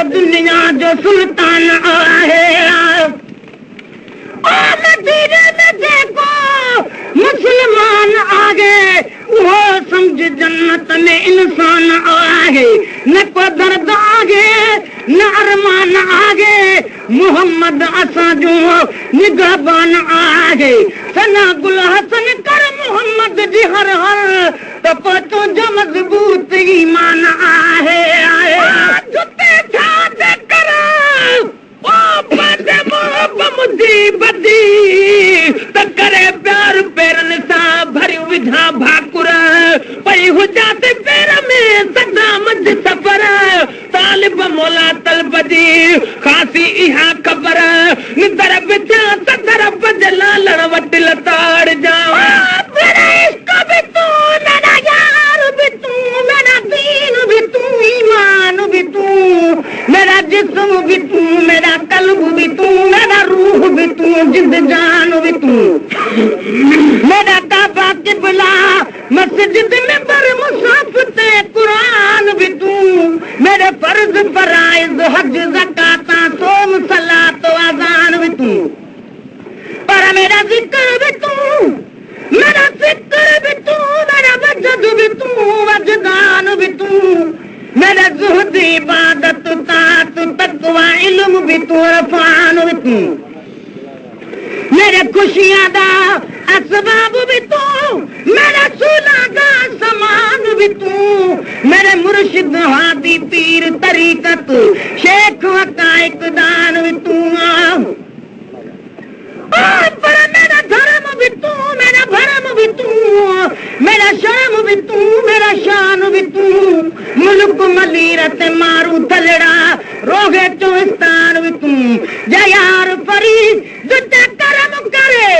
दुनिया जो सुल्तान आहे मदीने में देखो मुसलमान आगे वो समझ जन्नत में इंसान आहे न को दर्द आगे न अरमान आगे मोहम्मद असा जो निगहबान आहे सना गुल हसन कर मोहम्मद जी हर हर तो पतो जो मजबूत ईमान आहे जुते छा कर ओ बदे मुदी बदी त करे प्यार पेरन सा भरी विधा भाकुर पई हुजाते पैर में सदा मज सफर तालिब मौला तलबदी खासी इहा खबर निदर बिचा सदर बदला लड़ वटल ताड़ जावा मेरा इश्क भी तू मेरा यार भी तू मेरा दीन भी तू ईमान भी तू मेरा जिस्म भी तू मेरा कल्ब भी तू मेरा रूह भी तू जिंद जान भी तू मेरा काबा किबला मस्जिद में बर मुसाफिर कुरान भी तू मेरे फर्ज फराइज हज ज़कात सोम सलात अज़ान भी तू पर मेरा जिक्र भी तू मेरा जिक्र भी तू मेरा वजद भी तू वजदान भी तू मेरा ज़ुहद इबादत तात तक़वा इल्म भी तू रफ़ान भी तू मेरे खुशियां दा असबाब भी तू मेरा सुना दा समान भी तू मेरे मुर्शिद हादी पीर तरीकत शेख हकाइक दान भी तू पर मेरा धर्म भी तू मेरा भरम भी तू मेरा शर्म भी तू मेरा शान भी तू मुल्क मलीरत मारू थलड़ा रोगे चोस्तान भी तू जयार परी जुटे करम करे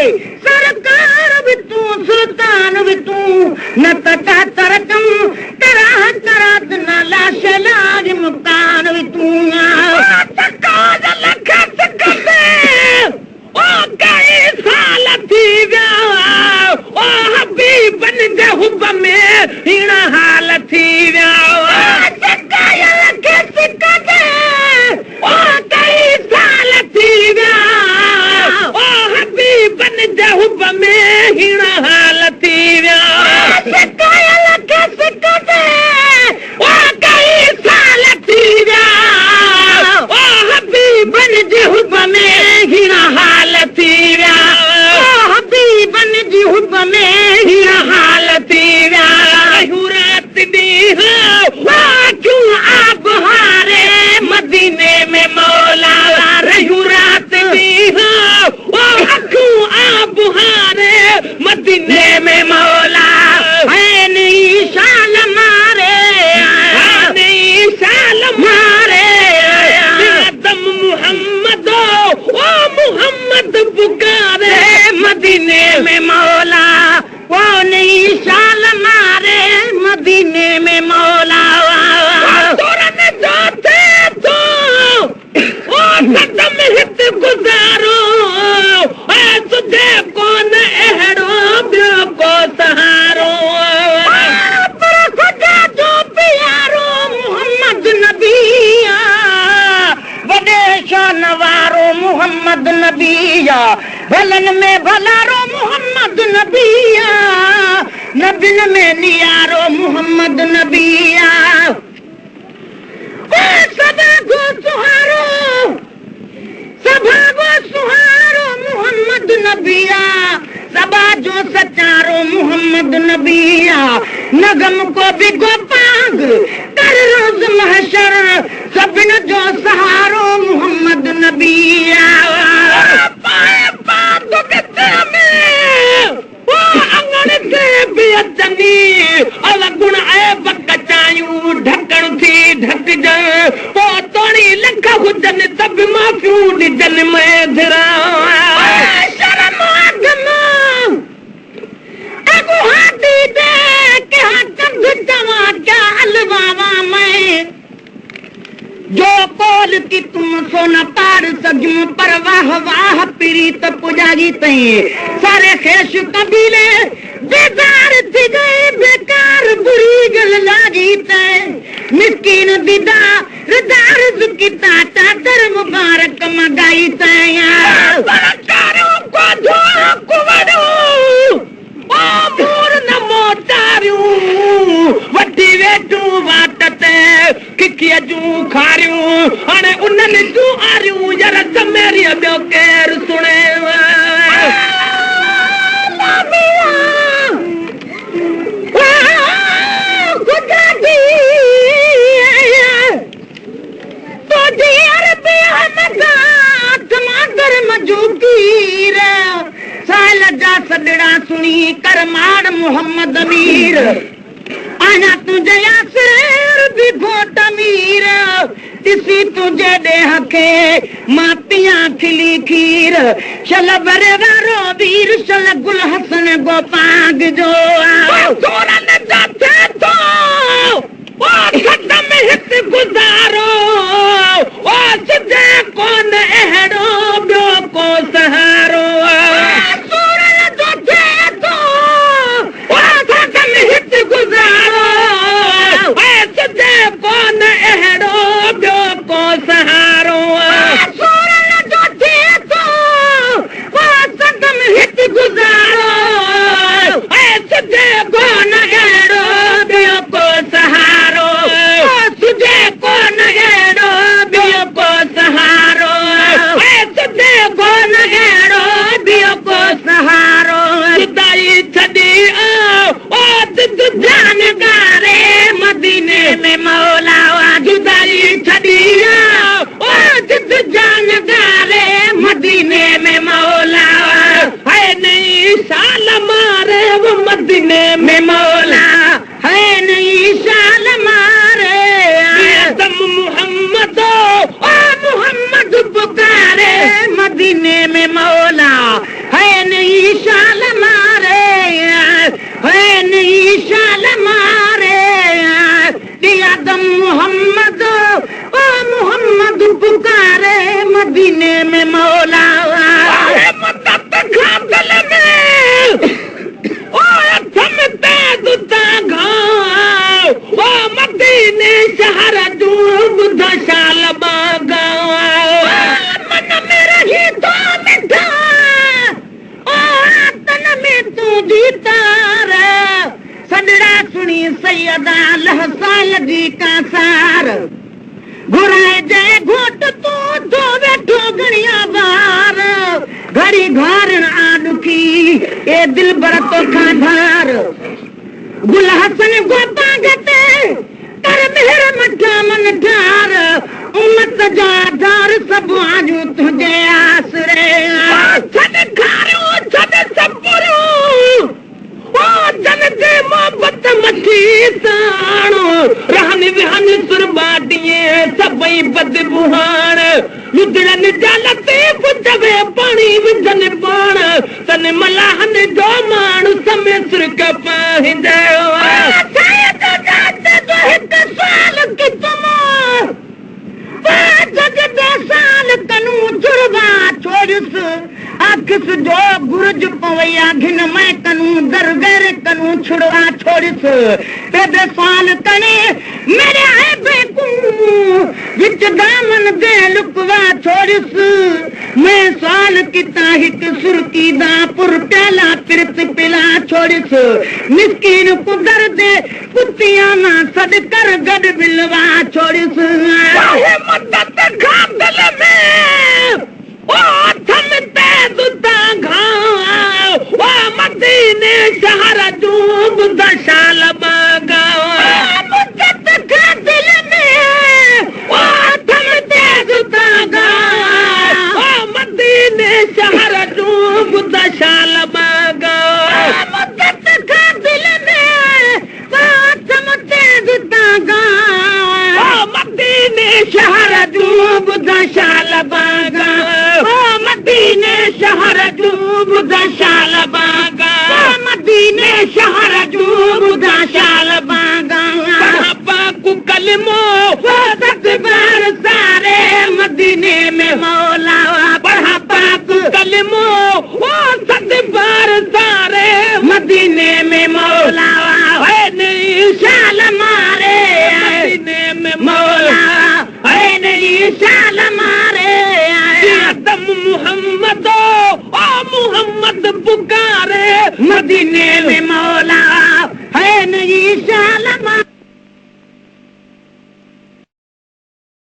सरकार भी तू सुल्तान भी तू न तका तरकम करा करात न लाश लाज मुकान भी तू तका लख सकते ओ कई साल थी विया ओ हबीबन जे हुब में हिन हाल थी विया लख सकते ओ कई साल थी विया ओ हबीबन जे हुब में हिन हाल थी विया लख सकते ओ कई साल थी विया ओ हबीबन जे हुब में हिन हाल थी विया ओ हबीबन जी हुब में हिन हाल थी विया रात ॾींहुं क्यों आप हारे मदीने में मौला रहूं रात ॾींहुं क्यों आप हारे मदीने में मौला है नहीं शाल मारे नहीं शाल मारे आदम मोहम्मद ओ मोहम्मद पुकारे मदीने में मौला वो नहीं शाल मारे मदीने में मौला तोरन जाते तो ओ कदम हित गुजारो तुझे कौन अहिड़ो ॿियो को सहारो पर खुदा जो प्यारो मोहम्मद नबी वॾे शान भलन वारो मोहम्मद नबिया भलन में भलारो मोहम्मद नबिया नबिन में नियारो मोहम्मद नबिया सदा को सुहारो मोहम्मद नबिया सबा जो सचारो मोहम्मद नबिया नगम को भी गोपांग कर रोज महशर सबिन जो सहारो मोहम्मद नबिया पाए पाप अंगण से भी अचनी अलगुण आए बकचायूं ढकण थी ढक जाए पो तोड़ी लख हुजन सब माफियूं ॾिजन में धरा शर्म आगम अगु हाथी दे के हकम जमा क्या अलवावा मैं जो कोल की तुम सोना पार सजूं पर वाह वाह प्रीत पुजारी तई सारे खेश कबीले बेजार थी गए बेकार बुरी गल लागी तई मिस्कीन दिदा रदार जुकिता चादर मुबारक मगाई तई सरकारों को धोरो कुवड़ो ओ मूर न मोचारियूं वठी वेठूं वाट ते किकिया जूं खारियूं हाणे उन्हनि जूं आरियूं यार समेरी ॿियो केरु सुणे सदड़ा सुनी कर मार मोहम्मद अमीर आना तुझे यासिर भी घोट अमीर तिसी तुझे देह के मापिया खिली खीर शल बरे वारो वीर शल गुल हसन गोपाग जो सोरन जाते तो ओ कदम हित गुजारो ओ सिद्धे कोन एहड़ो ॿियो को सहारो मदीने में मौला है नहीं शाल मारे दम मोहम्मद ओ मोहम्मद पुकारे मदीने में मौला है नहीं शाल मारे है नहीं शाल मारे दिया दम मोहम्मद ओ मोहम्मद पुकारे मदीने में मौला मदद खातल में मदीने शहर जू बुध शाल बागा मन में रही तो मिठा ओ तन में तू दीतार सदड़ा सुनी सैयदा लहसाल दी का सार घुराए जय घोट तू तो बैठो घड़िया बार घड़ी घर आ दुखी ए दिल बर तो खाधार गुल हसन गोपागते कर मेहर मठा मन ठार उम्मत जा धार सब आजू तुझे आसरे छद खारू छद सपुरू ओ जन दे मोहब्बत मठी साणो रहन विहन सुरबाटिए सबई बदबुहान युद्धन जालते पुजवे पानी विजन पाण तन मलाहन जो माण्हू समय सुर कपाहिंदो साल कनू जुड़वा छोड़स आखिस जो गुरज पवैया घिन मैं कनू दरगर कनू छुड़वा छोड़िस पेद सवाल कने मेरे है बेकू विच दामन दे लुकवा छोड़िस मैं सवाल किता हिक सुरकी दा पुर प्याला पिरत पिला छोड़िस मिस्कीन को दर्दे कुतिया ना सद कर गड बिलवा छोड़िस मदद खा दिल में ओ थमते दुता घाव ओ मदीने शहर जो बुदा शाल बागा मदद खा दिल में ओ थमते दुता घाव ओ मदीने शहर जो बुदा शाल बागा मदद खा दिल में ओ थमते दुता घाव ओ मदीने शहर जो बुदा शाल बागा मदीने शहर जो बुदा शाल बागा मदीने शहर जो बुदा शाल बागा पाकु कलमो तकबीर सारे मदीने में मौला पढ़ा पाकु कलमो तकबीर सारे मदीने में मौला है नहीं शाल मारे मदीने में मौला है नहीं शाल मारे आदम मोहम्मद ओ मोहम्मद पुकारे मदीने में मौला है नहीं शाल मारे